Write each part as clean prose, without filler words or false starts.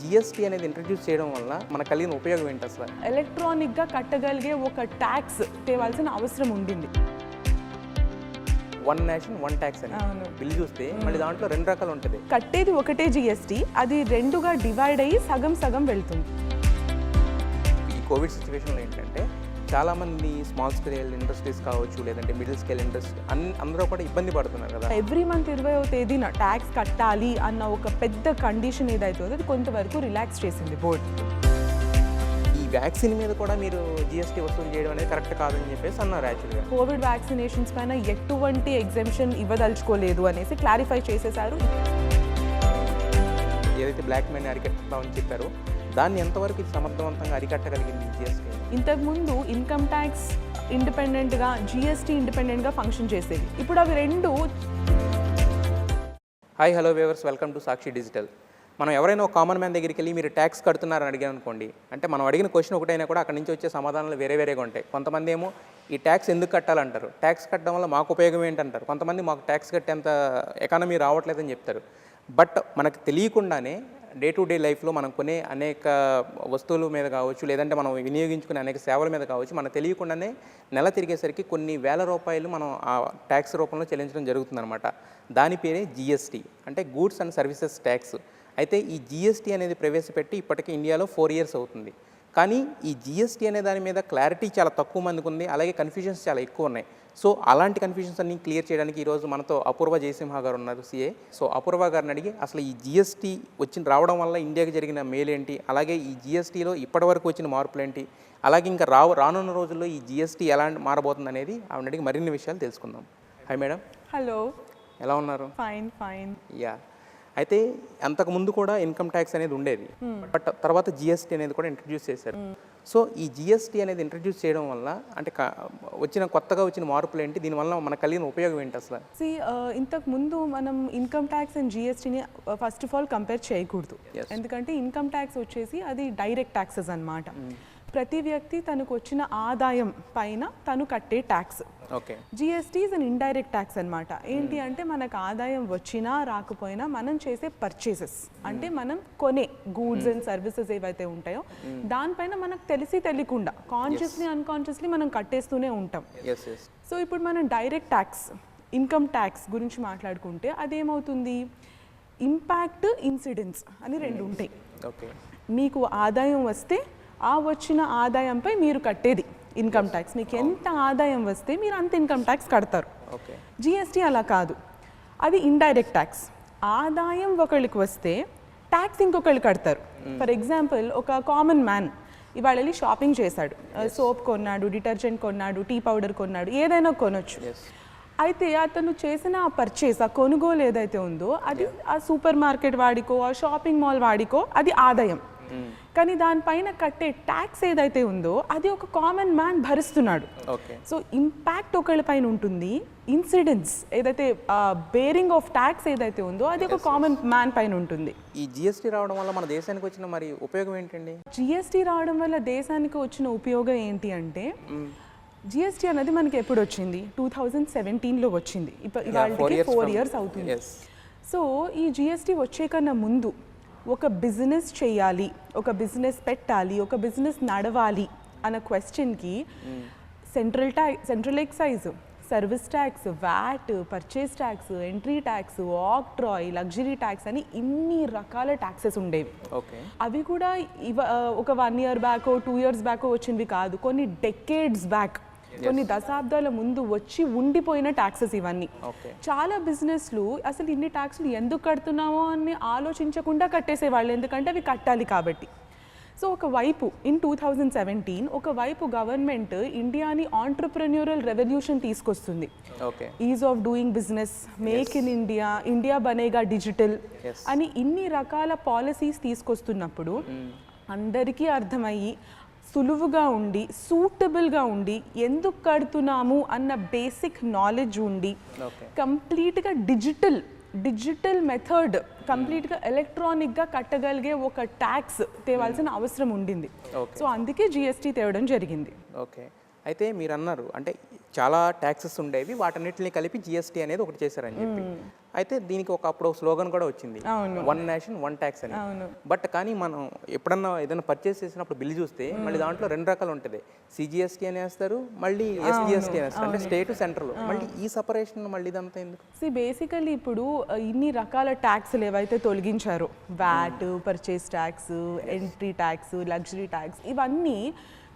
GST అనేది introduce చేయడం వల్ల మనకు కలిగిన ఉపయోగం ఏంటి అసలు? ఎలక్ట్రానిక్గా కట్టగలిగే ఒక ట్యాక్స్ తేవాల్సిన అవసరం ఉండింది. వన్ నేషన్ వన్ ట్యాక్స్ అని బిల్ చూస్తే మళ్ళీ దాంట్లో రెండు రకాలు ఉంటుంది. కట్టేది ఒకటే జిఎస్టీ, అది రెండుగా డివైడ్ అయ్యి సగం సగం వెళ్తుంది. ఈ కోవిడ్ సిచ్యువేషన్లో ఏంటంటే చాలామంది స్మాల్ స్కేల్ ఇండస్ట్రీస్ కావచ్చు, లేదంటే మిడిల్ స్కేల్ ఇండస్ట్రీ అందరూ కూడా ఇబ్బంది పడుతున్నారు కదా. ఎవ్రీ మంత్ 20వ తేదీన ట్యాక్స్ కట్టాలి అన్న ఒక పెద్ద కండిషన్ ఏదైతే అది కొంతవరకు రిలాక్స్ చేసింది బోర్డ్. ఈ వ్యాక్సిన్ మీద కూడా మీరు జిఎస్టీ వసూలు చేయడం అనేది కరెక్ట్ కాదని చెప్పేసి అన్నారు. యాక్చువల్గా కోవిడ్ వ్యాక్సినేషన్స్ పైన ఎటువంటి ఎగ్జెంప్షన్ ఇవ్వదలుచుకోలేదు అనేసి క్లారిఫై చేసేశారు. ఏదైతే బ్లాక్ మనీ అరికట్టామని చెప్పారో దాన్ని ఎంతవరకు సమర్థవంతంగా అరికట్టగలిగింది జిఎస్టీ? ఇంతకుముందు ఇన్కమ్ ట్యాక్స్ ఇండిపెండెంట్గా, జిఎస్టీ ఇండిపెండెంట్గా ఫంక్షన్ చేసేవి. ఇప్పుడు అవి రెండు. Hi, hello viewers, welcome to Sakshi digital. మనం ఎవరైనా ఒక కామన్ మ్యాన్ దగ్గరికి వెళ్ళి మీరు ట్యాక్స్ కడుతున్నారని అడిగాను అనుకోండి, అంటే మనం అడిగిన క్వశ్చన్ ఒకటైనా కూడా అక్కడి నుంచి వచ్చే సమాధానాలు వేరేగా ఉంటాయి. కొంతమంది ఏమో ఈ ట్యాక్స్ ఎందుకు కట్టాలంటారు, ట్యాక్స్ కట్టడం వల్ల మాకు ఉపయోగం ఏంటంటారు, కొంతమంది మాకు ట్యాక్స్ కట్టేంత ఎకానమీ రావట్లేదని చెప్తారు. బట్ మనకు తెలియకుండానే డే టు డే లైఫ్లో మనం కొనే అనేక వస్తువుల మీద కావచ్చు, లేదంటే మనం వినియోగించుకునే అనేక సేవల మీద కావచ్చు, మనకు తెలియకుండానే నెల తిరిగేసరికి కొన్ని వేల రూపాయలు మనం ఆ ట్యాక్స్ రూపంలో చెల్లించడం జరుగుతుందన్నమాట. దాని పేరే జిఎస్టీ, అంటే గూడ్స్ అండ్ సర్వీసెస్ ట్యాక్స్. అయితే ఈ జిఎస్టీ అనేది ప్రవేశపెట్టి ఇప్పటికీ ఇండియాలో 4 years అవుతుంది. కానీ ఈ జిఎస్టీ అనే దాని మీద క్లారిటీ చాలా తక్కువ మందికి ఉంది, అలాగే కన్ఫ్యూజన్స్ చాలా ఎక్కువ ఉన్నాయి. సో అలాంటి కన్ఫ్యూజన్స్ అన్ని క్లియర్ చేయడానికి ఈరోజు మనతో అపూర్వ జయసింహ గారు ఉన్నారు, సిఏ. సో అపూర్వ గారిని అడిగి అసలు ఈ జిఎస్టీ రావడం వల్ల ఇండియాకి జరిగిన మేలేంటి, అలాగే ఈ జిఎస్టీలో ఇప్పటివరకు వచ్చిన మార్పులు ఏంటి, అలాగే ఇంకా రానున్న రోజుల్లో ఈ జిఎస్టీ ఎలా మారబోతుంది అనేది ఆవిడ అడిగి మరిన్ని విషయాలు తెలుసుకుందాం. Hi madam. హలో, ఎలా ఉన్నారు? ఫైన్. యా, అయితే అంతకుముందు కూడా ఇన్కమ్ ట్యాక్స్ అనేది ఉండేది, బట్ తర్వాత జిఎస్టీ అనేది కూడా ఇంట్రడ్యూస్ చేశారు. సో ఈ జిఎస్టీ అనేది ఇంట్రడ్యూస్ చేయడం వల్ల అంటే కొత్తగా వచ్చిన మార్పులు ఏంటి, దీనివల్ల మనకు కలిగిన ఉపయోగం ఏంటి అసలు? ఇంతకు ముందు మనం ఇన్కమ్ ట్యాక్స్ అండ్ జిఎస్టీని ఫస్ట్ ఆఫ్ ఆల్ కంపేర్ చేయకూడదు. ఎందుకంటే ఇన్కమ్ ట్యాక్స్ వచ్చేసి అది డైరెక్ట్ ట్యాక్సెస్ అన్నమాట. ప్రతి వ్యక్తి తనకు వచ్చిన ఆదాయం పైన తను కట్టే tax. GST is an indirect tax అనమాట. ఏంటి అంటే మనకు ఆదాయం వచ్చినా రాకపోయినా మనం చేసే పర్చేసెస్, అంటే మనం కొనే గూడ్స్ అండ్ సర్వీసెస్ ఏవైతే ఉంటాయో దానిపైన మనకు తెలియకుండా కాన్షియస్లీ అన్కాన్షియస్లీ మనం కట్టేస్తూనే ఉంటాం. సో ఇప్పుడు మనం డైరెక్ట్ ట్యాక్స్, ఇన్కమ్ ట్యాక్స్ గురించి మాట్లాడుకుంటే అదేమవుతుంది, ఇంపాక్ట్, ఇన్సిడెన్స్ అని రెండు ఉంటాయి. మీకు ఆదాయం వస్తే ఆ వచ్చిన ఆదాయంపై మీరు కట్టేది ఇన్కమ్ ట్యాక్స్. మీకు ఎంత ఆదాయం వస్తే మీరు అంత ఇన్కమ్ ట్యాక్స్ కడతారు. జిఎస్టీ అలా కాదు, అది ఇండైరెక్ట్ ట్యాక్స్. ఆదాయం ఒకళ్ళకి వస్తే ట్యాక్స్ ఇంకొకళ్ళు కడతారు. ఫర్ ఎగ్జాంపుల్, ఒక కామన్ మ్యాన్ ఇవాళ వెళ్ళి షాపింగ్ చేశాడు, సోప్ కొన్నాడు, డిటర్జెంట్ కొన్నాడు, టీ పౌడర్ కొన్నాడు, ఏదైనా కొనొచ్చు. అయితే అతను చేసిన ఆ పర్చేస్, ఆ కొనుగోలు ఏదైతే ఉందో అది ఆ సూపర్ మార్కెట్ వాడికో, ఆ షాపింగ్ మాల్ వాడికో అది ఆదాయం. కానీ దానిపైన కట్టే ట్యాక్స్ ఏదైతే ఉందో అది ఒక కామన్ మ్యాన్ భరిస్తున్నాడు. సో ఇంపాక్ట్ ఒకళ్ళ పైన ఉంటుంది, ఇన్సిడెన్స్ ఏదైతే బేరింగ్ ఆఫ్ ట్యాక్స్ ఏదైతే ఉందో అది ఒక కామన్ మ్యాన్ పైన ఉంటుంది. ఈ జిఎస్టీ రావడం వల్ల మన దేశానికి వచ్చిన మరి ఉపయోగం ఏంటండి? జిఎస్టీ రావడం వల్ల దేశానికి వచ్చిన ఉపయోగం ఏంటి అంటే, జిఎస్టీ అనేది మనకి ఎప్పుడు వచ్చింది, 2017లో వచ్చింది. ఇవాళకి 4 years అవుతుంది. సో ఈ జిఎస్టీ వచ్చే కన్నా ముందు ఒక బిజినెస్ చేయాలి, ఒక బిజినెస్ పెట్టాలి, ఒక బిజినెస్ నడవాలి అన్న క్వశ్చన్కి central excise, service tax, VAT, purchase tax, entry tax, octroi, luxury tax అని ఇన్ని రకాల ట్యాక్సెస్ ఉండేవి. అవి కూడా ఒక 1 year బ్యాక్, 2 years బ్యాక్ వచ్చినవి కాదు, కొన్ని డెకేడ్స్ బ్యాక్, కొన్ని దశాబ్దాల ముందు వచ్చి ఉండిపోయిన ట్యాక్సెస్ ఇవన్నీ. చాలా బిజినెస్లు అసలు ఇన్ని ట్యాక్స్లు ఎందుకు కడుతున్నామో అని ఆలోచించకుండా కట్టేసేవాళ్ళు, ఎందుకంటే అవి కట్టాలి కాబట్టి. సో ఒకవైపు ఇన్ 2017 ఒకవైపు గవర్నమెంట్ ఇండియాని ఆంటర్ప్రెన్యూరల్ రెవల్యూషన్ తీసుకొస్తుంది. Ease of doing business, make in India, India బనేగా డిజిటల్ అని ఇన్ని రకాల పాలసీస్ తీసుకొస్తున్నప్పుడు అందరికీ అర్థమయ్యి సులువుగా ఉండి, సూటబుల్గా ఉండి, ఎందుకు కడుతున్నాము అన్న బేసిక్ నాలెడ్జ్ ఉండి, కంప్లీట్గా డిజిటల్ మెథడ్, కంప్లీట్గా ఎలక్ట్రానిక్గా కట్టగలిగే ఒక ట్యాక్స్ తేవాల్సిన అవసరం ఉండింది. సో అందుకే జిఎస్టీ తేవడం జరిగింది. ఓకే, అయితే మీరు అన్నారు అంటే చాలా ట్యాక్సెస్ ఉండేవి, వాటన్నిటిని కలిపి జిఎస్టీ అనేది ఒకటి చేశారని చెప్పి. అయితే దీనికి అప్పుడు స్లోగన్ కూడా వచ్చింది, వన్ నేషన్ వన్ ట్యాక్స్ అని. బట్ కానీ మనం ఎప్పుడన్నా ఏదైనా పర్చేస్ చేసినప్పుడు బిల్ చూస్తే మళ్ళీ దాంట్లో 2 రకాలు ఉంటుంది, సిజిఎస్టీ అని వేస్తారు, మళ్ళీ ఎస్జిఎస్టీ అని వేస్తారు, అంటే స్టేట్ సెంట్రల్. మళ్ళీ ఈ సపరేషన్ మళ్ళీ ఇదంతా ఎందుకు? బేసికలీ ఇప్పుడు ఇన్ని రకాల ట్యాక్స్లు ఏవైతే తొలగించారో, VAT, purchase tax, entry tax, luxury tax, ఇవన్నీ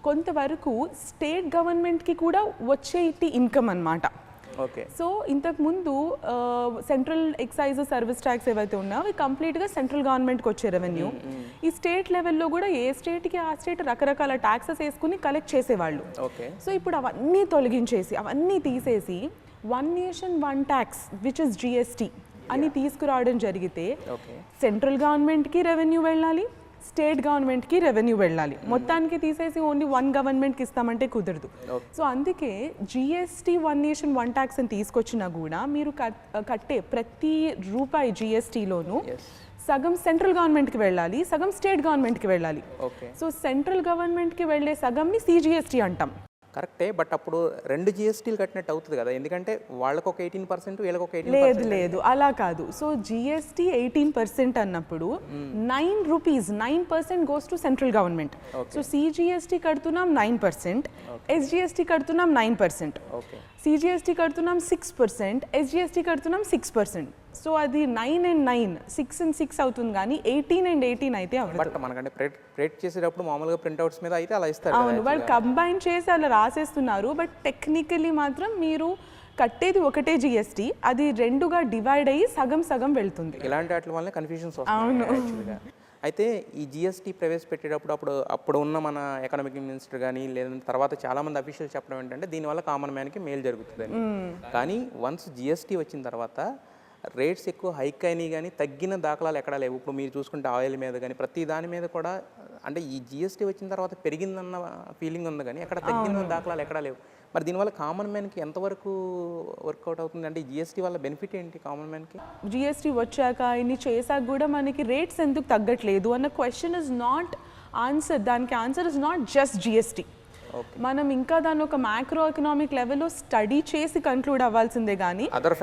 కొంతవరకు స్టేట్ గవర్నమెంట్కి కూడా వచ్చేటి ఇన్కమ్ అన్నమాట. ఓకే. సో ఇంతకుముందు సెంట్రల్ ఎక్సైజ్ సర్వీస్ ట్యాక్స్ ఏవైతే ఉన్నాయో అవి కంప్లీట్గా సెంట్రల్ గవర్నమెంట్కి వచ్చే రెవెన్యూ. ఈ స్టేట్ లెవెల్లో కూడా ఏ స్టేట్కి ఆ స్టేట్ రకరకాల ట్యాక్సెస్ వేసుకుని కలెక్ట్ చేసేవాళ్ళు. ఓకే. సో ఇప్పుడు అవన్నీ తొలగించేసి అవన్నీ తీసేసి one nation one tax which is GST అని తీసుకురావడం జరిగితే సెంట్రల్ గవర్నమెంట్కి రెవెన్యూ వెళ్ళాలి, స్టేట్ గవర్నమెంట్కి రెవెన్యూ వెళ్ళాలి. మొత్తానికి తీసేసి ఓన్లీ వన్ గవర్నమెంట్కి ఇస్తామంటే కుదరదు. సో అందుకే GST one nation one tax అని తీసుకొచ్చినా కూడా మీరు కట్టే ప్రతి రూపాయి జిఎస్టీలోనూ సగం సెంట్రల్ గవర్నమెంట్కి వెళ్ళాలి, సగం స్టేట్ గవర్నమెంట్కి వెళ్ళాలి. సో సెంట్రల్ గవర్నమెంట్కి వెళ్ళే సగంని సిజిఎస్టీ అంటాం. కరెక్టే, బట్ అప్పుడు 2 జిఎస్టీలు కట్టినట్టు అవుతుంది కదా, ఎందుకంటే వాళ్ళకు ఒక 18%, వీళ్ళకి ఒక 18%. లేదు అలా కాదు. సో జిఎస్టీ 18% అన్నప్పుడు 9 rupees 9% goes to central government. So CGST కడుతున్నాం 9%, ఎస్జిఎస్టీ కడుతున్నాం 9%, సిజిఎస్టీ కడుతున్నాం 6%, ఎస్జిఎస్టీ కడుతున్నాం 6%. సో అది 9 and 9, 6 and 6 అవుతుంది, కానీ 18 and 18 అయితే అవ్వదు. బట్ మనకంటే ప్రింట్ చేసేటప్పుడు మామూలుగా ప్రింట్అవుట్స్ మీద అయితే అలా ఇస్తారు. అవును, వాళ్ళు కంబైన్ చేసి అలా రాసేస్తున్నారు. బట్ టెక్నికలీ మాత్రం మీరు కట్టేది ఒకటే జిఎస్టీ, అది 2గా డివైడ్ అయ్యి సగం సగం వెళ్తుంది. ఇలాంటి వాటి వల్ల కన్ఫ్యూజన్స్ వస్తాయి. అయితే ఈ జిఎస్టీ ప్రవేశపెట్టేటప్పుడు అప్పుడు ఉన్న మన ఎకనామిక్ మినిస్టర్ కానీ లేదంటే తర్వాత చాలామంది అఫీషియల్ చెప్పడం ఏంటంటే దీనివల్ల కామన్ మ్యాన్కి మేలు జరుగుతుందని. కానీ వన్స్ జిఎస్టీ వచ్చిన తర్వాత రేట్స్ ఎక్కువ హైక్ అయినాయి, కానీ తగ్గిన దాఖలాలు ఎక్కడా లేవు. ఇప్పుడు మీరు చూసుకుంటే ఆయిల్ మీద కానీ ప్రతి దాని మీద కూడా అంటే ఈ జిఎస్టీ వచ్చిన తర్వాత పెరిగిందన్న ఫీలింగ్ ఉంది, కానీ ఎక్కడ తగ్గిన దాఖలాలు ఎక్కడా లేవు. మరి దీనివల్ల కామన్ మ్యాన్కి ఎంతవరకు వర్కౌట్ అవుతుంది? అంటే జిఎస్టీ వల్ల బెనిఫిట్ ఏంటి కామన్ మ్యాన్కి? జిఎస్టీ వచ్చాక ఇన్ని చేశాక కూడా మనకి రేట్స్ ఎందుకు తగ్గట్లేదు అన్న క్వశ్చన్ ఇస్ నాట్ ఆన్సర్. దానికి answer is not just GST. మనం ఇంకా దాన్ని ఒక మ్యాక్రో ఎకనామిక్ లెవెల్లో స్టడీ చేసి కన్క్లూడ్ అవ్వాల్సిందే, కానీ other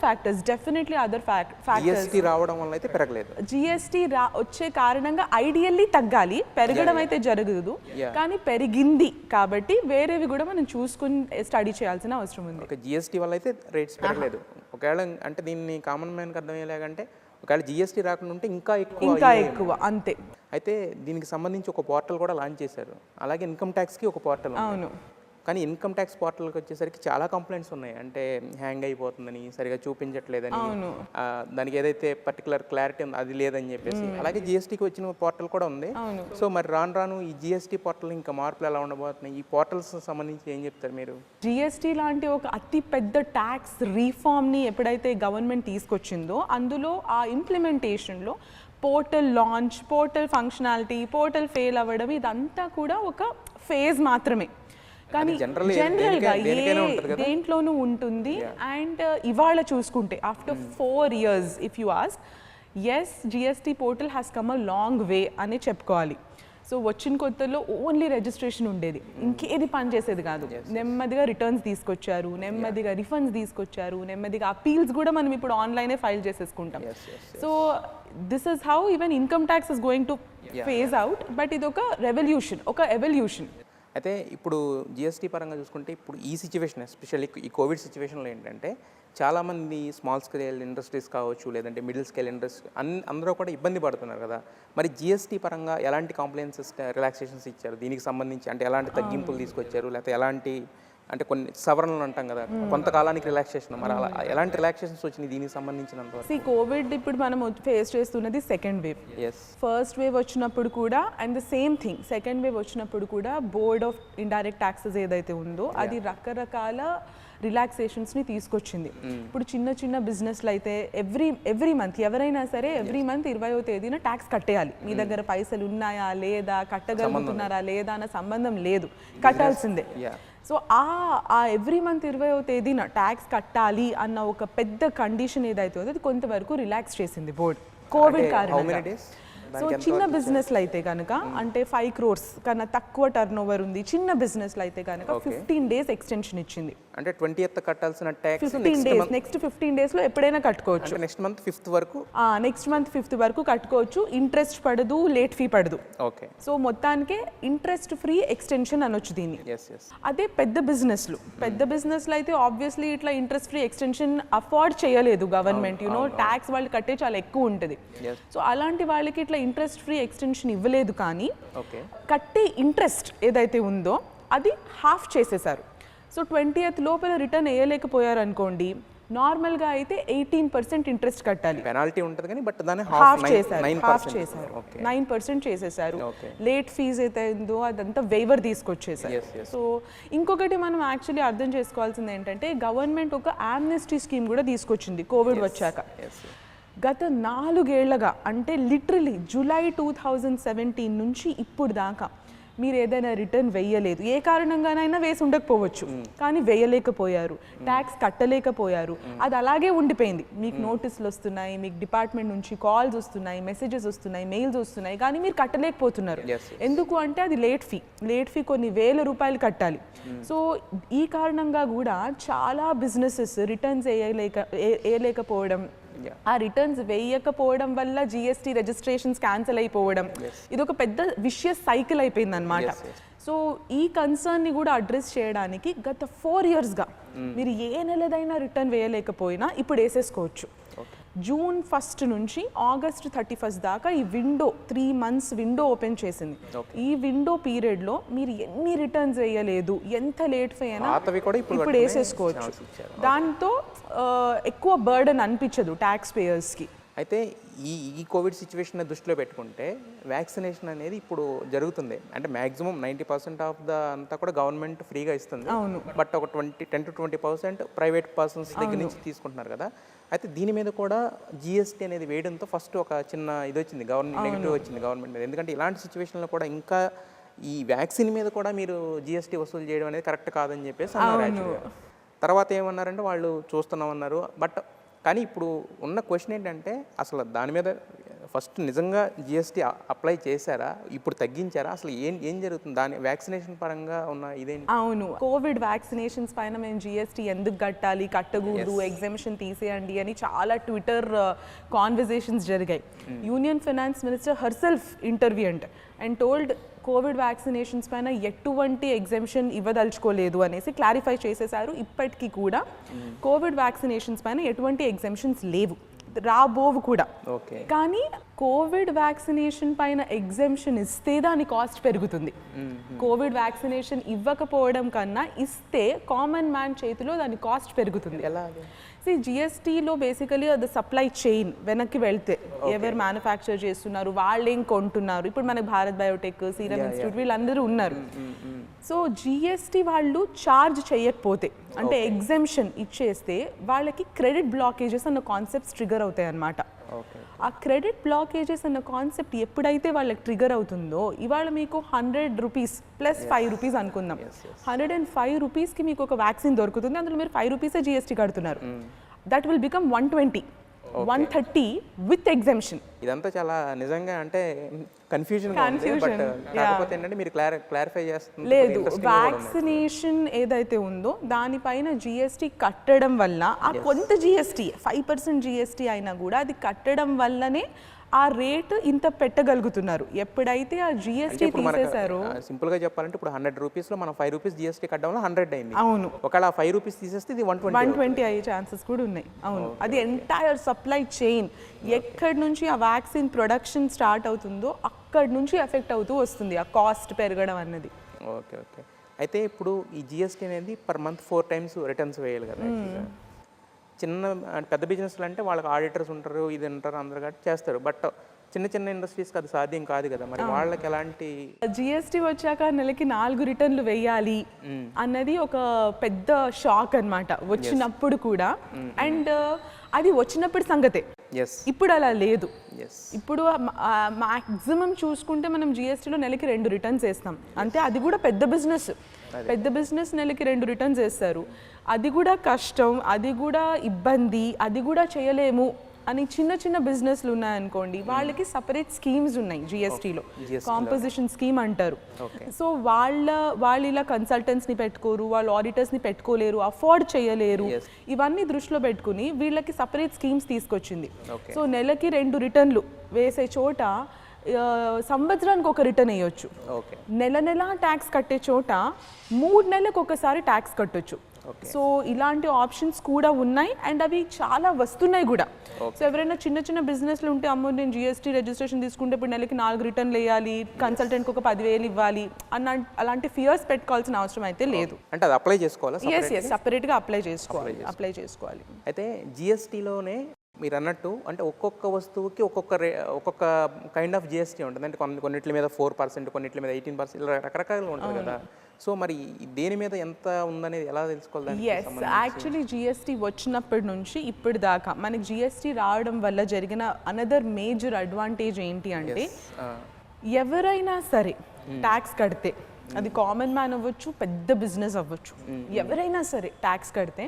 factors definitely other factors GST రావడం వల్ల అయితే పెరగలేదు. జిఎస్టీ వచ్చే కారణంగా ఐడియల్లీ తగ్గాలి, పెరగడం అయితే జరగదు, కానీ పెరిగింది కాబట్టి వేరేవి కూడా మనం చూసుకుని స్టడీ చేయాల్సిన అవసరం ఉంది. జిఎస్టీ వల్ల అయితే రేట్స్ పెరగలేదు. ఒకవేళ అంటే దీన్ని కామన్ మ్యాన్కి అర్థమయ్యేలాగంటే ఒకవేళ జిఎస్టీ రాకుండా ఉంటే ఇంకా ఎక్కువ అంతే. అయితే దీనికి సంబంధించి ఒక పోర్టల్ కూడా లాంచ్ చేశారు, అలాగే ఇన్కమ్ ట్యాక్స్కి ఒక పోర్టల్. అవును. కానీ ఇన్కమ్ ట్యాక్స్ పోర్టల్కి వచ్చేసరికి చాలా కంప్లైంట్స్ ఉన్నాయి, అంటే హ్యాంగ్ అయిపోతుందని, సరిగా చూపించట్లేదని, దానికి ఏదైతే పర్టికులర్ క్లారిటీ ఉంది అది లేదని చెప్పేసి. అలాగే జిఎస్టీకి వచ్చిన పోర్టల్ కూడా ఉంది. సో మరి రాను ఈ జిఎస్టీ పోర్టల్ ఇంకా మార్పులు ఎలా ఉండబోతున్నాయి? ఈ పోర్టల్స్ సంబంధించి ఏం చెప్తారు మీరు? జిఎస్టీ లాంటి ఒక అతి పెద్ద ట్యాక్స్ రీఫార్మ్ని ఎప్పుడైతే గవర్నమెంట్ తీసుకొచ్చిందో అందులో ఆ ఇంప్లిమెంటేషన్లో portal launch, portal functionality, portal fail అవ్వడం ఇదంతా కూడా ఒక ఫేజ్ మాత్రమే. కానీ జనరల్గా దేంట్లోనూ ఉంటుంది. అండ్ ఇవాళ చూసుకుంటే after 4 years if you ask, as GST portal has come a long way అని చెప్పుకోవాలి. సో వచ్చిన కొత్తలో ఓన్లీ రిజిస్ట్రేషన్ ఉండేది, ఇంకేది పని చేసేది కాదు. నెమ్మదిగా రిటర్న్స్ తీసుకొచ్చారు, నెమ్మదిగా రిఫండ్స్ తీసుకొచ్చారు, నెమ్మదిగా అపీల్స్ కూడా మనం ఇప్పుడు ఆన్లైనే ఫైల్ చేసేసుకుంటాం. So this is how even income tax is going to phase out. But ఇది ఒక రెవల్యూషన్, ఒక ఎవల్యూషన్. అయితే ఇప్పుడు జిఎస్టీ పరంగా చూసుకుంటే ఇప్పుడు ఈ సిచ్యువేషన్, ఎస్పెషల్లీ ఈ కోవిడ్ సిచ్యువేషన్లో ఏంటంటే చాలామంది స్మాల్ స్కేల్ ఇండస్ట్రీస్ కావచ్చు, లేదంటే మిడిల్ స్కేల్ ఇండస్ట్రీ అందరూ కూడా ఇబ్బంది పడుతున్నారు కదా. మరి జిఎస్టీ పరంగా ఎలాంటి కాంప్లైన్సెస్ రిలాక్సేషన్స్ ఇచ్చారు దీనికి సంబంధించి? అంటే ఎలాంటి తగ్గింపులు తీసుకొచ్చారు, లేకపోతే ఎలాంటి అంటే కొన్ని సవరణలు అంటాం కదా, కొంతకాలానికి రిలాక్సేషన్, మరి అలా ఎలాంటి రిలాక్సేషన్స్ వచ్చినాయి దీనికి సంబంధించినంత? కోవిడ్ ఇప్పుడు మనం ఫేస్ చేస్తున్నది సెకండ్ వేవ్. ఫస్ట్ వేవ్ వచ్చినప్పుడు కూడా and the same thing, second wave వచ్చినప్పుడు కూడా బోర్డ్ ఆఫ్ ఇండైరెక్ట్ ట్యాక్సెస్ ఏదైతే ఉందో అది రకరకాల రిలాక్సేషన్స్ని తీసుకొచ్చింది. ఇప్పుడు చిన్న చిన్న బిజినెస్లు అయితే ఎవ్రీ మంత్ ఎవరైనా సరే ఎవ్రీ మంత్ 20వ తేదీన ట్యాక్స్ కట్టేయాలి. మీ దగ్గర పైసలు ఉన్నాయా లేదా, కట్టగలుగుతున్నారా లేదా అన్న సంబంధం లేదు, కట్టాల్సిందే. సో ఆ ఎవ్రీ మంత్ 20వ తేదీన ట్యాక్స్ కట్టాలి అన్న ఒక పెద్ద కండిషన్ ఏదైతే ఉందో అది కొంతవరకు రిలాక్స్ చేసింది బోర్డ్ కోవిడ్ కారణంగా. సో చిన్న బిజినెస్లు అయితే కనుక అంటే 5 crores కన్నా తక్కువ టర్న్ ఓవర్ ఉంది చిన్న బిజినెస్లు అయితే కనుక 15 days ఎక్స్టెన్షన్ ఇచ్చింది. అంటే 20th కట్టాల్సిన ట్యాక్స్ 15 days నెక్స్ట్ 15 days లో ఎప్పుడైనా కట్టుకోవచ్చు. నెక్స్ట్ మంత్ 5th వరకు నెక్స్ట్ మంత్ 5th వరకు కట్టుకోవచ్చు. ఇంట్రెస్ట్ పడదు, లేట్ ఫీ పడదు. ఓకే. సో మొత్తానికే ఇంట్రెస్ట్ ఫ్రీ ఎక్స్టెన్షన్ అనొచ్చు దీన్ని. అదే పెద్ద బిజినెస్లు అయితే ఆబ్వియస్లీ ఇట్లా ఇంట్రెస్ట్ ఫ్రీ ఎక్స్టెన్షన్ అఫోర్డ్ చేయలేదు గవర్నమెంట్, ట్యాక్స్ వాళ్ళు కట్టే చాలా ఎక్కువ ఉంటుంది. సో అలాంటి వాళ్ళకి ఇట్లా ఇంట్రెస్ట్ ఫ్రీ ఎక్స్టెన్షన్ ఇవ్వలేదు, కానీ కట్టే ఇంట్రెస్ట్ ఏదైతే ఉందో అది హాఫ్ చేసేసారు. సో 20th లోపల రిటర్న్ వేయలేకపోయారు అనుకోండి, నార్మల్గా అయితే 18% ఇంట్రెస్ట్ కట్టాలి. పెనాల్టీ ఉంటుంది కానీ బట్ దాన్ని హాఫ్ చేశారు. 9% చేసేసారు. లేట్ ఫీజ్ అయితే ఉందో అదంతా వేవర్ తీసుకొచ్చేసారు. సో ఇంకొకటి మనం యాక్చువల్లీ అర్థం చేసుకోవాల్సింది ఏంటంటే గవర్నమెంట్ ఒక ఆమ్నెస్టీ స్కీమ్ కూడా తీసుకొచ్చింది కోవిడ్ వచ్చాక. గత 4 ఏళ్లగా అంటే లిటరలీ జూలై 2017 నుంచి ఇప్పుడు దాకా మీరు ఏదైనా రిటర్న్ వేయలేదు, ఏ కారణంగానైనా వేసి ఉండకపోవచ్చు, కానీ వేయలేకపోయారు, ట్యాక్స్ కట్టలేకపోయారు, అది అలాగే ఉండిపోయింది. మీకు నోటీసులు వస్తున్నాయి, మీకు డిపార్ట్మెంట్ నుంచి కాల్స్ వస్తున్నాయి, మెసేజెస్ వస్తున్నాయి, మెయిల్స్ వస్తున్నాయి, కానీ మీరు కట్టలేకపోతున్నారు. ఎందుకు అంటే అది లేట్ ఫీ కొన్ని వేల రూపాయలు కట్టాలి. సో ఈ కారణంగా కూడా చాలా బిజినెసెస్ రిటర్న్స్ వేయలేకపోవడం, ఆ రిటర్న్స్ వేయకపోవడం వల్ల జిఎస్టీ రిజిస్ట్రేషన్స్ క్యాన్సిల్ అయిపోవడం, ఇది ఒక పెద్ద విషియస్ సైకిల్ అయిపోయింది అనమాట. సో ఈ కన్సర్న్ని కూడా అడ్రస్ చేయడానికి గత 4 yearsగా మీరు ఏ నెలదైనా రిటర్న్ వేయలేకపోయినా ఇప్పుడు వేసేసుకోవచ్చు. June 1st నుంచి August 31st దాకా ఈ విండో 3 months విండో ఓపెన్ చేసింది. ఈ విండో పీరియడ్లో మీరు ఎన్ని రిటర్న్స్ వేయలేదు, ఎంత లేట్ ఫీ అయినా ఇప్పుడు వేసేసుకోవచ్చు. దాంతో ఎక్కువ బర్డన్ అనిపించదు ట్యాక్స్ పేయర్స్కి. అయితే ఈ కోవిడ్ సిచ్యువేషన్ దృష్టిలో పెట్టుకుంటే వ్యాక్సినేషన్ అనేది ఇప్పుడు జరుగుతుంది. అంటే మ్యాక్సిమం 90% ఆఫ్ ద అంతా కూడా గవర్నమెంట్ ఫ్రీగా ఇస్తుంది. బట్ ఒక 10 to 20% ప్రైవేట్ పర్సన్స్ దగ్గర నుంచి తీసుకుంటున్నారు కదా. అయితే దీని మీద కూడా జిఎస్టీ అనేది వేయడంతో ఫస్ట్ ఒక చిన్న ఇది వచ్చింది, నెగిటివ్ వచ్చింది గవర్నమెంట్ మీద. ఎందుకంటే ఇలాంటి సిచ్యువేషన్లో కూడా ఇంకా ఈ వ్యాక్సిన్ మీద కూడా మీరు జిఎస్టీ వసూలు చేయడం అనేది కరెక్ట్ కాదని చెప్పేసి అన్నారు. తర్వాత ఏమన్నారంటే వాళ్ళు చూస్తున్నామన్నారు. బట్ కానీ ఇప్పుడు ఉన్న క్వశ్చన్ ఏంటంటే అసలు దాని మీద ఫస్ట్ నిజంగా జిఎస్టీ అప్లై చేశారా, ఇప్పుడు తగ్గించారా, అసలు ఏం జరుగుతుంది దాని వ్యాక్సినేషన్ పరంగా ఉన్న ఇదేంటి? అవును, కోవిడ్ వ్యాక్సినేషన్స్ పైన మేము జిఎస్టీ ఎందుకు కట్టాలి, కట్టకూడదు, ఎగ్జామిషన్ తీసేయండి అని చాలా ట్విట్టర్ కాన్వర్జేషన్స్ జరిగాయి. Union finance minister herself interviewed and told Covid vaccinations పైన ఎటువంటి ఎగ్జామ్షన్ ఇవ్వదలుచుకోలేదు అనేసి క్లారిఫై చేసేసారు. ఇప్పటికీ కూడా కోవిడ్ వ్యాక్సినేషన్స్ పైన ఎటువంటి ఎగ్జామ్షన్స్ లేవు, రాబోవు కూడా. కానీ కోవిడ్ వ్యాక్సినేషన్ పైన ఎగ్జామ్షన్ ఇస్తే దాని కాస్ట్ పెరుగుతుంది. కోవిడ్ వ్యాక్సినేషన్ ఇవ్వకపోవడం కన్నా ఇస్తే కామన్ మ్యాన్ చేతిలో దాని కాస్ట్ పెరుగుతుంది. జిఎస్టీలో బేసికలీ అది సప్లై చైన్ వెనక్కి వెళ్తే ఎవరు మ్యానుఫ్యాక్చర్ చేస్తున్నారు, వాళ్ళు ఏం కొంటున్నారు, ఇప్పుడు మనకి భారత్ బయోటెక్, సీరం ఇన్స్టిట్యూట్ వీళ్ళందరూ ఉన్నారు. సో జిఎస్టీ వాళ్ళు ఛార్జ్ చేయకపోతే అంటే ఎగ్జామ్షన్ ఇచ్చేస్తే వాళ్ళకి క్రెడిట్ బ్లాకేజెస్ అన్న కాన్సెప్ట్స్ ట్రిగర్ అవుతాయి అన్నమాట. ఆ క్రెడిట్ బ్లాకేజెస్ అన్న కాన్సెప్ట్ ఎప్పుడైతే వాళ్ళకి ట్రిగర్ అవుతుందో, ఇవాళ మీకు 100 rupees ప్లస్ 5 rupees అనుకుందాం, 105 rupeesకి మీకు ఒక వ్యాక్సిన్ దొరుకుతుంది, అందులో మీరు 5 rupees జిఎస్టీ కడుతున్నారు. That will become 120, 130 with exemption. ఇదంతా చాలా నిజంగా అంటే కన్ఫ్యూజన్ కాకపోతే ఏంటంటే మీరు క్లారిఫై చేస్తున్నారు. లేదు, వ్యాక్సినేషన్ ఏదైతే ఉందో దానిపైన జిఎస్టీ కట్టడం వల్ల ఆ కొంత జిఎస్టీ 5% జిఎస్టీ అయినా కూడా అది కట్టడం వల్లనే ఆ రేట్ ఇంత పెట్టగలుగుతున్నారు. ఎప్పుడైతే ఆ జిఎస్టీ తీసేశారో, సింపుల్ గా చెప్పాలంటే ఇప్పుడు 100 రూపీస్ లో మనం 5 రూపీస్ జిఎస్టీ కట్టడం వల్ల 100 అయింది. అవును, ఒకవేళ 5 రూపీస్ తీసేస్తే ఇది 120 అయ్యే ఛాన్సెస్ కూడా ఉన్నాయి. అవును, అది ఎంటైర్ సప్లై చైన్ ఎక్కడి నుంచి ఆ వ్యాక్సిన్ ప్రొడక్షన్ స్టార్ట్ అవుతుందో అక్కడి నుంచి ఎఫెక్ట్ అవుతూ వస్తుంది ఆ కాస్ట్ పెరగడం అన్నది. ఓకే. అయితే ఇప్పుడు ఈ జిఎస్టీ అనేది పర్ మంత్ 4 times రిటర్న్స్ వేయాలి కదా. చిన్న పెద్ద బిజినెస్లు అంటే వాళ్ళకి ఆడిటర్స్ ఉంటారు, ఇది ఉంటారు, అందరు కాబట్టి చేస్తారు. బట్ చిన్న ఇండస్ట్రీస్కి అది సాధ్యం కాదు కదా. మరి వాళ్ళకి ఎలాంటి జిఎస్టీ వచ్చాక నెలకి 4 రిటర్న్లు వేయాలి అన్నది ఒక పెద్ద షాక్ అన్నమాట వచ్చినప్పుడు కూడా. అండ్ అది వచ్చినప్పుడు సంగతే, ఇప్పుడు అలా లేదు. ఇప్పుడు మాక్సిమం చూసుకుంటే మనం జిఎస్టీలో నెలకి 2 రిటర్న్స్ వేస్తాం అంతే. అది కూడా పెద్ద బిజినెస్ నెలకి 2 రిటర్న్స్ వేస్తారు. అది కూడా కష్టం, అది కూడా ఇబ్బంది, అది కూడా చేయలేము అని చిన్న చిన్న బిజినెస్లు ఉన్నాయనుకోండి, వాళ్ళకి సపరేట్ స్కీమ్స్ ఉన్నాయి జిఎస్టీలో, కాంపోజిషన్ స్కీమ్ అంటారు. సో వాళ్ళు ఇలా కన్సల్టెంట్స్ని పెట్టుకోరు, వాళ్ళు ఆడిటర్స్ని పెట్టుకోలేరు, అఫోర్డ్ చేయలేరు. ఇవన్నీ దృష్టిలో పెట్టుకుని వీళ్ళకి సపరేట్ స్కీమ్స్ తీసుకొచ్చింది. సో నెలకి 2 రిటర్న్లు వేసే చోట సంవత్సరానికి ఒక రిటర్న్ వేయొచ్చు. నెల ట్యాక్స్ కట్టే చోట 3 నెలలకు ఒకసారి ట్యాక్స్ కట్టొచ్చు. సో ఇలాంటి ఆప్షన్స్ కూడా ఉన్నాయి అండ్ అవి చాలా వస్తున్నాయి కూడా. సో ఎవరైనా చిన్న చిన్న బిజినెస్లు ఉంటే, అమ్మో నేను జిఎస్టీ రిజిస్ట్రేషన్ తీసుకుంటే ఇప్పుడు నెలకి 4 రిటర్న్లు వేయాలి, కన్సల్టెంట్కి ఒక 10,000 ఇవ్వాలి అలాంటి ఫియర్స్ పెట్టుకోవాల్సిన అవసరం అయితే లేదు. అంటే అది అప్లై చేసుకోవాలా? ఎస్ సపరేట్గా అప్లై చేసుకోవాలి. అయితే జిఎస్టీలోనే మీరు అన్నట్టు అంటే ఒక్కొక్క వస్తువుకి ఒక్కొక్క కైండ్ ఆఫ్ జిఎస్టీ ఉంటుంది. అంటే కొన్నిటి మీద 4%, కొన్నిటి మీద 18%, ఇలా రకరకాలుగా ఉంటుంది కదా. సో మరి దేని మీద ఎంత ఉందనేది ఎలా తెలుసుకోవాలి? యాక్చువల్లీ జిఎస్టీ వచ్చినప్పటి నుంచి ఇప్పటి దాకా మనకి జిఎస్టీ రావడం వల్ల జరిగిన అనదర్ మేజర్ అడ్వాంటేజ్ ఏంటి అంటే, ఎవరైనా సరే ట్యాక్స్ కడితే, అది కామన్ మ్యాన్ అవ్వచ్చు, పెద్ద బిజినెస్ అవ్వచ్చు, ఎవరైనా సరే ట్యాక్స్ కడితే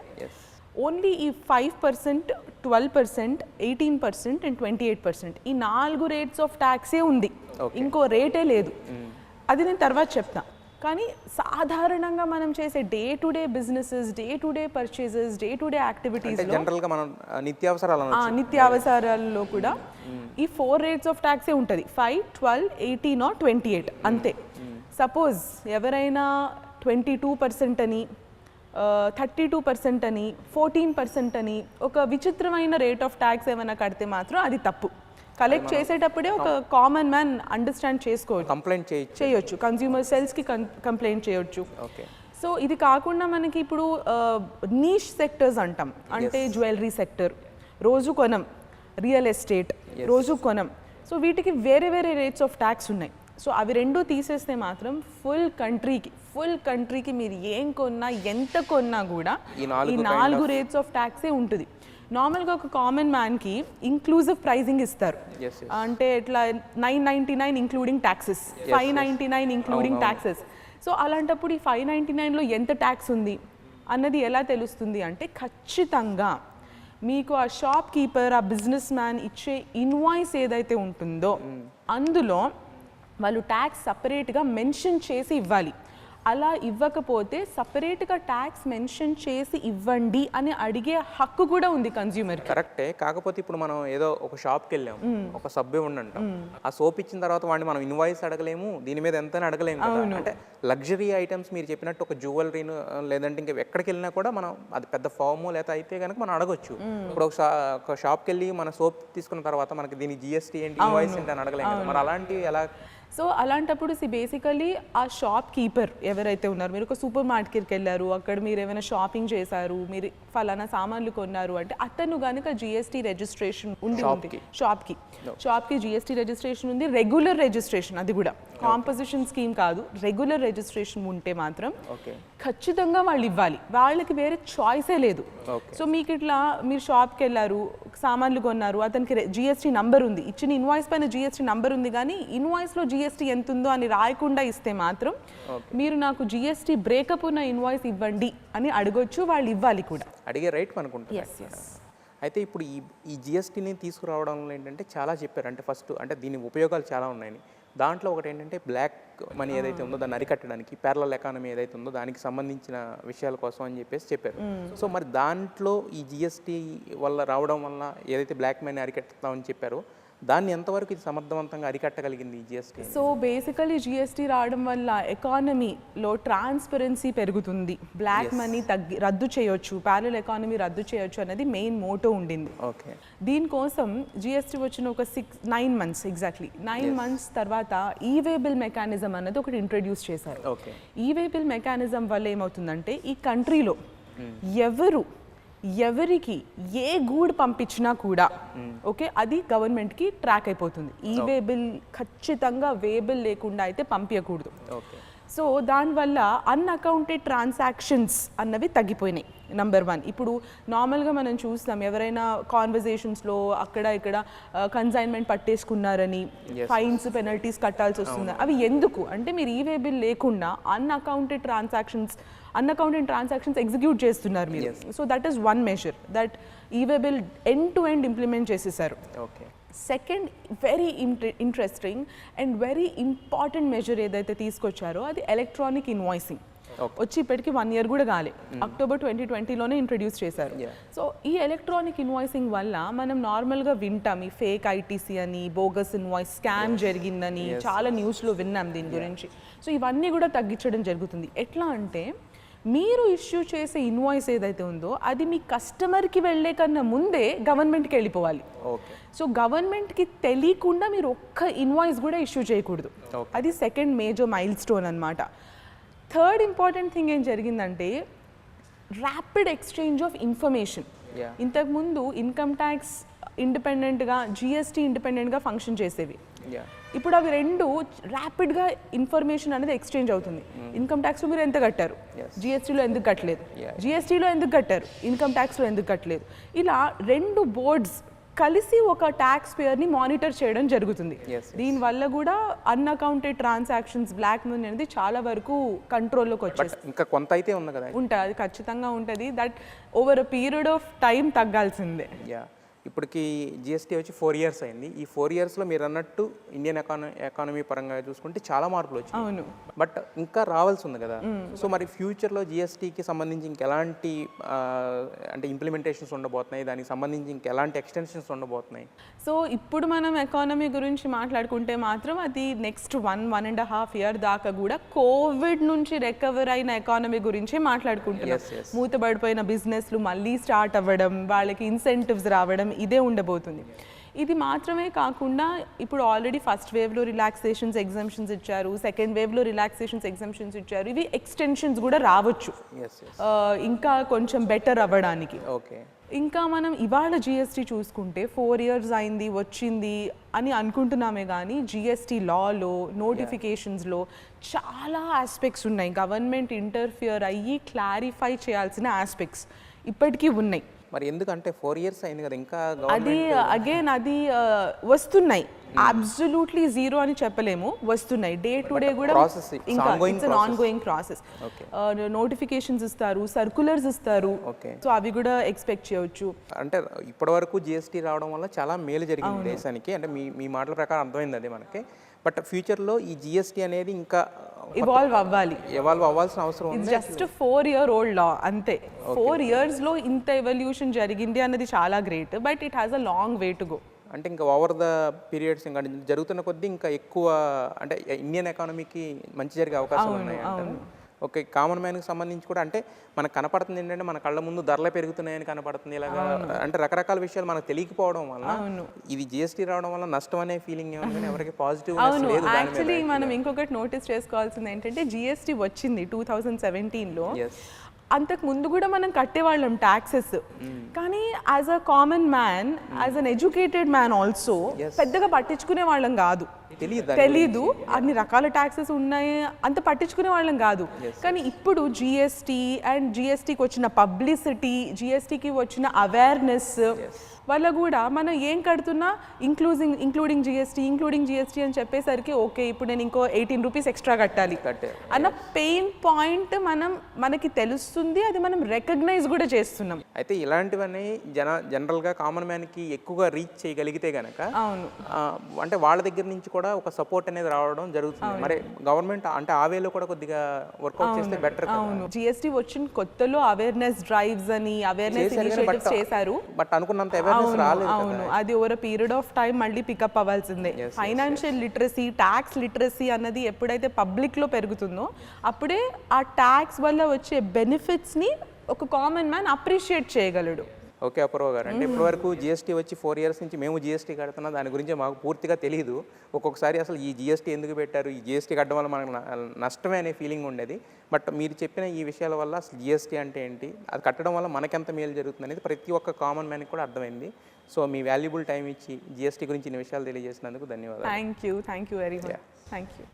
ఓన్లీ ఈ 5%, 12%, 18% అండ్ 28% ఈ 4 రేట్స్ ఆఫ్ ట్యాక్సే ఉంది, ఇంకో రేటే లేదు. అది నేను తర్వాత చెప్తా. కానీ సాధారణంగా మనం చేసే day to day businesses, day to day purchases, day to day activities, జనరల్గా మనం నిత్యావసరాల్లో కూడా ఈ 4 రేట్స్ ఆఫ్ ట్యాక్సే ఉంటుంది. 5, 12, 18 ఆర్ 28 అంతే. సపోజ్ ఎవరైనా 22% అని, 32% అని, 14% అని ఒక విచిత్రమైన రేట్ ఆఫ్ ట్యాక్స్ ఏమైనా కడితే మాత్రం అది తప్పు. కలెక్ట్ చేసేటప్పుడే ఒక కామన్ మ్యాన్ అండర్స్టాండ్ చేసుకోవచ్చు, కంప్లైంట్ చేయొచ్చు, కన్స్యూమర్ సెల్స్కి కంప్లైంట్ చేయొచ్చు. సో ఇది కాకుండా మనకి ఇప్పుడు నీష్ సెక్టర్స్ అంటాం, అంటే జ్యువెలరీ సెక్టర్, రోజు కొనం, రియల్ ఎస్టేట్, రోజు కొనం. సో వీటికి వేరే వేరే రేట్స్ ఆఫ్ ట్యాక్స్ ఉన్నాయి. సో అవి 2 తీసేస్తే మాత్రం ఫుల్ కంట్రీకి మీరు ఏం కొన్నా, ఎంత కొన్నా కూడా ఈ 4 రేట్స్ ఆఫ్ ట్యాక్సే ఉంటుంది. నార్మల్గా ఒక కామన్ మ్యాన్కి ఇంక్లూజివ్ ప్రైజింగ్ ఇస్తారు. అంటే ఇట్లా 999 including taxes, 599 including taxes. So అలాంటప్పుడు ఈ 599లో ఎంత ట్యాక్స్ ఉంది అన్నది ఎలా తెలుస్తుంది అంటే, ఖచ్చితంగా మీకు ఆ షాప్ కీపర్, ఆ బిజినెస్ మ్యాన్ ఇచ్చే ఇన్వాయిస్ ఏదైతే ఉంటుందో అందులో వాళ్ళు ట్యాక్స్ సపరేట్గా మెన్షన్ చేసి ఇవ్వాలి. అలా ఇవ్వకపోతే సపరేట్గా ట్యాక్స్ మెన్షన్ చేసి ఇవ్వండి అని అడిగే హక్కు కూడా ఉంది కన్స్యూమర్. కరెక్టే. కాకపోతే ఇప్పుడు మనం ఏదో ఒక షాప్కి వెళ్ళాం, ఒక సబ్బు ఇవ్వండి అంటాం, ఆ సోప్ ఇచ్చిన తర్వాత వాడిని మనం ఇన్వాయిస్ అడగలేము, దీని మీద ఎంత అడగలేము కదా. అంటే లగ్జరీ ఐటమ్స్ మీరు చెప్పినట్టు ఒక జ్యువెలరీను లేదంటే ఇంకా ఎక్కడికి వెళ్ళినా కూడా మనం అది పెద్ద ఫామ్ లేదా అయితే కనుక మనం అడగొచ్చు. ఇప్పుడు ఒక షాప్కి వెళ్ళి మన సోప్ తీసుకున్న తర్వాత మనకి దీని జిఎస్టీ ఏంటి, ఇన్వాయిస్ ఏంటి అని అడగలేము కదా. మరి అలాంటివి ఎలా? సో అలాంటప్పుడు బేసికలీ ఆ షాప్ కీపర్ ఎవరైతే ఉన్నారు, మీరు ఒక సూపర్ మార్కెట్కి వెళ్ళారు, అక్కడ మీరు ఏమైనా షాపింగ్ చేశారు, మీరు ఫలానా సామాన్లు కొన్నారు అంటే అతను కనుక జిఎస్టీ రిజిస్ట్రేషన్ ఉంది, షాప్కి జిఎస్టీ రిజిస్ట్రేషన్ ఉంది, రెగ్యులర్ రిజిస్ట్రేషన్, అది కూడా కాంపోజిషన్ స్కీమ్ కాదు, రెగ్యులర్ రిజిస్ట్రేషన్ ఉంటే మాత్రం ఖచ్చితంగా వాళ్ళు ఇవ్వాలి. వాళ్ళకి వేరే చాయిసే లేదు. సో మీకు ఇట్లా మీరు షాప్కి వెళ్ళారు, సామాన్లు కొన్నారు, అతనికి జిఎస్టీ నంబర్ ఉంది, ఇచ్చిన ఇన్వాయిస్ పైన జిఎస్టీ నంబర్ ఉంది, కానీ ఇన్వాయిస్లో జిఎస్టీ ఎంత ఉందో అని రాయకుండా ఇస్తే మాత్రం మీరు నాకు జిఎస్టీ బ్రేకప్ ఉన్న ఇన్వాయిస్ ఇవ్వండి అని అడగొచ్చు, వాళ్ళు ఇవ్వాలి కూడా. అడిగే రైట్ అనుకుంటున్నాను. అయితే ఇప్పుడు ఈ జిఎస్టీని తీసుకురావడంలో ఏంటంటే చాలా చెప్పారు. అంటే ఫస్ట్ అంటే దీని ఉపయోగాలు చాలా ఉన్నాయని. దాంట్లో ఒకటి ఏంటంటే బ్లాక్ మనీ ఏదైతే ఉందో దాన్ని అరికట్టడానికి, ప్యారలల్ ఎకానమీ ఏదైతే ఉందో దానికి సంబంధించిన విషయాల కోసం అని చెప్పారు. సో మరి దాంట్లో ఈ జిఎస్టీ వల్ల రావడం వల్ల ఏదైతే బ్లాక్ మనీ అరికట్టుతామని చెప్పారో దాన్ని ఎంతవరకు ఇది సమర్థవంతంగా అరికట్టగలిగింది ఈ జిఎస్టీ? సో బేసికలీ జిఎస్టీ రావడం వల్ల ఎకానమీలో ట్రాన్స్పరెన్సీ పెరుగుతుంది, బ్లాక్ మనీ రద్దు చేయొచ్చు, ప్యారలల్ ఎకానమీ రద్దు చేయొచ్చు అనేది మెయిన్ మోటో ఉండింది. ఓకే. దీనికోసం జిఎస్టీ వచ్చిన ఒక 9 months ఎగ్జాక్ట్లీ 9 months తర్వాత ఈవే బిల్ మెకానిజం అనేది ఒకటి ఇంట్రడ్యూస్ చేశారు. ఈవే బిల్ మెకానిజం వల్ల ఏమవుతుందంటే ఈ కంట్రీలో ఎవరికి ఏ గూడ్ పంపించినా కూడా ఓకే అది గవర్నమెంట్కి ట్రాక్ అయిపోతుంది. ఈ వే బిల్ ఖచ్చితంగా వే బిల్ లేకుండా అయితే పంపించకూడదు. సో దానివల్ల అన్అకౌంటెడ్ ట్రాన్సాక్షన్స్ అన్నవి తగ్గిపోయినాయి. నంబర్ 1. ఇప్పుడు నార్మల్గా మనం చూస్తాం ఎవరైనా కాన్వర్జేషన్స్లో అక్కడ ఇక్కడ కన్సైన్మెంట్ పట్టేసుకున్నారని ఫైన్స్ పెనల్టీస్ కట్టాల్సి వస్తుంది. అవి ఎందుకు అంటే మీరు ఈవే బిల్ లేకుండా అన్అకౌంటెడ్ ట్రాన్సాక్షన్స్ ఎగ్జిక్యూట్ చేస్తున్నారు మీరు. So that is one measure that e way bill end to end implement చేసేసారు. Okay. Second very interesting and very important measure ఏదైతే తీసుకొచ్చారో అది ఎలక్ట్రానిక్ ఇన్వాయిసింగ్. వచ్చి ఇప్పటికి 1 year కూడా కాలే. అక్టోబర్ 2020లోనే ఇంట్రడ్యూస్ చేశారు. సో ఈ ఎలక్ట్రానిక్ ఇన్వాయిసింగ్ వల్ల మనం నార్మల్గా వింటాం ఈ ఫేక్ ఐటీసీ అని, బోగస్ ఇన్వాయిస్, స్కామ్ జరిగిందని చాలా న్యూస్లో విన్నాం దీని గురించి. సో ఇవన్నీ కూడా తగ్గించడం జరుగుతుంది. ఎట్లా అంటే మీరు ఇష్యూ చేసే ఇన్వాయిస్ ఏదైతే ఉందో అది మీ కస్టమర్కి వెళ్ళే కన్నా ముందే గవర్నమెంట్కి వెళ్ళిపోవాలి. సో గవర్నమెంట్కి తెలియకుండా మీరు ఒక్క ఇన్వాయిస్ కూడా ఇష్యూ చేయకూడదు. అది సెకండ్ మేజర్ మైల్ స్టోన్ అనమాట. థర్డ్ ఇంపార్టెంట్ థింగ్ ఏం జరిగిందంటే ర్యాపిడ్ ఎక్స్చేంజ్ ఆఫ్ ఇన్ఫర్మేషన్. ఇంతకుముందు ఇన్కమ్ ట్యాక్స్ ఇండిపెండెంట్గా, జిఎస్టీ ఇండిపెండెంట్గా ఫంక్షన్ చేసేవి. ఇప్పుడు అవి రెండు ర్యాపిడ్గా ఇన్ఫర్మేషన్ అనేది ఎక్స్చేంజ్ అవుతుంది. ఇన్కమ్ ట్యాక్స్లో మీరు ఎంత కట్టారు, జిఎస్టీలో ఎందుకు కట్టలేదు, జిఎస్టీలో ఎందుకు కట్టారు, ఇన్కమ్ ట్యాక్స్లో ఎందుకు కట్టలేదు, ఇలా 2 బోర్డ్స్ కలిసి ఒక ట్యాక్స్ పేయర్ని మానిటర్ చేయడం జరుగుతుంది. దీనివల్ల కూడా అన్అకౌంటెడ్ ట్రాన్సాక్షన్స్, బ్లాక్ మనీ అనేది చాలా వరకు కంట్రోల్లోకి వచ్చేస్తుంది. ఇంకా కొంత అయితే ఉంది కదా, ఉంటుంది, అది ఖచ్చితంగా ఉంటుంది. That over a period of time తగ్గాల్సిందే. ఇప్పటికి జిఎస్టీ వచ్చి 4 years అయింది. ఈ 4 yearsలో మీరు అన్నట్టు ఇండియన్ ఎకానమీ పరంగా చూసుకుంటే చాలా మార్పులు వచ్చాయి. అవును. బట్ ఇంకా రావాల్సి ఉంది కదా. సో మరి ఫ్యూచర్లో జిఎస్టీకి సంబంధించి ఇంకెలాంటి అంటే ఇంప్లిమెంటేషన్స్ ఉండబోతున్నాయి, దానికి సంబంధించి ఇంకెలాంటి ఎక్స్టెన్షన్స్ ఉండబోతున్నాయి? సో ఇప్పుడు మనం ఎకానమీ గురించి మాట్లాడుకుంటే మాత్రం అది నెక్స్ట్ 1.5 year దాకా కూడా కోవిడ్ నుంచి రికవర్ అయిన ఎకానమీ గురించి మాట్లాడుకుంటున్నాం. మూతబడిపోయిన బిజినెస్లు మళ్ళీ స్టార్ట్ అవ్వడం, వాళ్ళకి ఇన్సెంటివ్స్ రావడం, ఇదే ఉండబోతుంది. ఇది మాత్రమే కాకుండా ఇప్పుడు ఆల్రెడీ ఫస్ట్ వేవ్లో రిలాక్సేషన్స్, ఎగ్జామ్షన్స్ ఇచ్చారు, సెకండ్ వేవ్లో రిలాక్సేషన్స్, ఎగ్జామ్షన్స్ ఇచ్చారు. ఇవి ఎక్స్టెన్షన్స్ కూడా రావచ్చు ఇంకా కొంచెం బెటర్ అవ్వడానికి. ఇంకా మనం ఇవాళ జిఎస్టీ చూసుకుంటే 4 years అయింది, వచ్చింది అని అనుకుంటున్నామే కానీ జిఎస్టీ లాలో, నోటిఫికేషన్స్లో చాలా ఆస్పెక్ట్స్ ఉన్నాయి. గవర్నమెంట్ ఇంటర్ఫియర్ అయ్యి క్లారిఫై చేయాల్సిన ఆస్పెక్ట్స్ ఇప్పటికీ ఉన్నాయి. మరి ఎందుకంటే 4 years అయింది కదా, ఇంకా అది అగైన్ అది వస్తున్నాయి. అబ్సల్యూట్లీ జీరో అని చెప్పలేము, వస్తున్నాయి. డే టు డే కూడా ఇంకా it's an ongoing process. Notifications ఇస్తారు, సర్కులర్స్ ఇస్తారు. సో అవి కూడా ఎక్స్పెక్ట్ చేయవచ్చు. అంటే ఇప్పటి వరకు జిఎస్టీ రావడం వల్ల చాలా మేలు జరిగింది దేశానికి, అంటే మీ మాటల ప్రకారం అర్థమైంది అది మనకి. బట్ ఫ్యూచర్లో ఈ జిఎస్టీ అనేది ఇంకా ఇవాల్వ్ అవ్వాల్సిన అవసరం ఉంది. జస్ట్ 4 year old లా అంతే. 4 yearsలో ఇంత ఎవల్యూషన్ జరిగింది అన్నది చాలా great. But it has a long way to go. అంటే ఇంకా ఓవర్ ద పీరియడ్స్ ఇంకా జరుగుతున్న కొద్దీ ఇంకా ఎక్కువ అంటే ఇండియన్ ఎకానమీకి మంచి జరిగే అవకాశాలు ఉన్నాయి అంటారు. ఓకే. కామన్ మ్యాన్కి సంబంధించి కూడా అంటే మనకు కనపడుతుంది ఏంటంటే మన కళ్ళ ముందు ధరలు పెరుగుతున్నాయని కనపడుతుంది. ఇలాగా అంటే రకరకాల విషయాలు మనకు తెలియకపోవడం వల్ల ఇది జిఎస్టీ రావడం వల్ల నష్టం అనే ఫీలింగ్ ఏమన్నా ఎవరికి పాజిటివ్ లేదు. యాక్చువల్లీ మనం ఇంకొకటి నోటీస్ చేసుకోవాల్సింది ఏంటంటే జిఎస్టీ వచ్చింది 2017లో. అంతకు ముందు కూడా మనం కట్టేవాళ్ళం ట్యాక్సెస్, కానీ as a common man, as an educated man also పెద్దగా పట్టించుకునే వాళ్ళం కాదు. తెలీదు అన్ని రకాల ట్యాక్సెస్ ఉన్నాయి, అంత పట్టించుకునే వాళ్ళం కాదు. కానీ ఇప్పుడు జిఎస్టీ అండ్ జిఎస్టీకి వచ్చిన పబ్లిసిటీ, జిఎస్టీకి వచ్చిన అవేర్నెస్ వల్ల కూడా మనం ఏం కడుతున్నా ఇంక్లూడింగ్ జిఎస్టీ అని చెప్పేసరికి ఓకే ఇప్పుడు నేను ఇంకో 18 rupees ఎక్స్ట్రా కట్టాలి అన్న పెయిన్ పాయింట్ మనకి తెలుస్తుంది. అది మనం రికగ్నైజ్ కూడా చేస్తున్నాం. అయితే ఇలాంటివన్నీ జనరల్గా కామన్ మ్యాన్కి ఎక్కువగా రీచ్ చేయగలిగితే కనుక అంటే వాళ్ళ దగ్గర నుంచి కూడా ఒక సపోర్ట్ అనేది రావడం జరుగుతుంది. మరి గవర్నమెంట్ అంటే ఆ వేలో కూడా కొద్దిగా వర్కౌట్ చేస్తే బెటర్. అవును, జిఎస్టీ వచ్చిన కొత్తలో అవేర్నెస్ డ్రైవ్స్ అని అవేర్నెస్ ఇనిషియేటివ్స్ చేశారు. బట్ అనుకున్నంత అవేర్నెస్ రాలేదు. అవును, అది ఓవర్ పీరియడ్ ఆఫ్ టైం మళ్ళీ పికప్ అవ్వాల్సిందే. ఫైనాన్షియల్ లిటరసీ, ట్యాక్స్ లిటరసీ అన్నది ఎప్పుడైతే పబ్లిక్లో పెరుగుతుందో అప్పుడే ఆ ట్యాక్స్ వల్ల వచ్చే బెనిఫిట్స్ని ఒక కామన్ మ్యాన్ అప్రిషియేట్ చేయగలడు. ఓకే అపూర్వ గారు, అంటే ఇప్పటివరకు జిఎస్టీ వచ్చి 4 years నుంచి మేము జిఎస్టీ కడుతున్నాం, దాని గురించి మాకు పూర్తిగా తెలియదు. ఒక్కొక్కసారి అసలు ఈ జిఎస్టీ ఎందుకు పెట్టారు, ఈ జిఎస్టీ కట్టడం వల్ల మనకు నష్టమే అనే ఫీలింగ్ ఉండేది. బట్ మీరు చెప్పిన ఈ విషయాల వల్ల అసలు జిఎస్టీ అంటే ఏంటి, అది కట్టడం వల్ల మనకెంత మేలు జరుగుతుంది అనేది ప్రతి ఒక్క కామన్ మ్యాన్కి కూడా అర్థమైంది. సో మీ వాల్యుబుల్ టైం ఇచ్చి జిఎస్టీ గురించి ఇన్ని విషయాలు తెలియజేసినందుకు ధన్యవాదాలు. Thank you very much. Thank you.